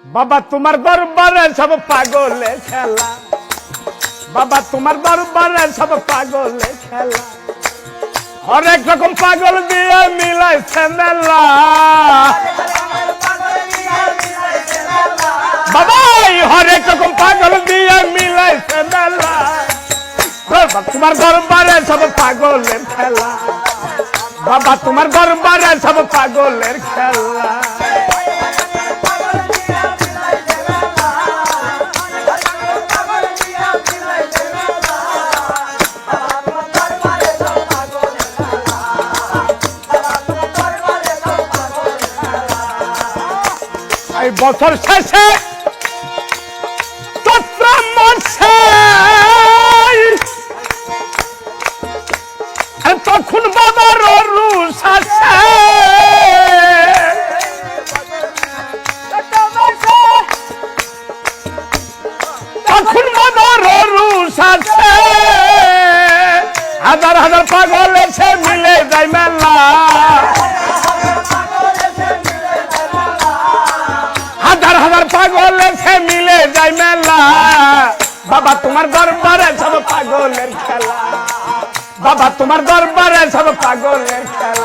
বাবা তোমার দরবারে সব পাগলে খেলা, বাবা তোমার দরবারে সব পাগলে খেলা, হরেক রকম পাগল দিয়ে মিলাইছে মেলা। বাবা হরেক রকম পাগল দিয়ে মিলাইছে মেলা, বাবা তোমার দরবারে সব পাগলের খেলা, বাবা তোমার দরবারে সব পাগলের খেলা। এই বছর শেষে চৈত্র মাসে তখন বাবার রুষ আসে, তখন বাবার রুষ আসে, হাজার হাজার পাগল এসে মিলে যায় মেলা, হাজার হাজার পাগল এসে মিলে যায় মেলা। বাবা তোমার দরবারে সব পাগলের খেলা, বাবা তোমার দরবারে সব পাগলের খেলা।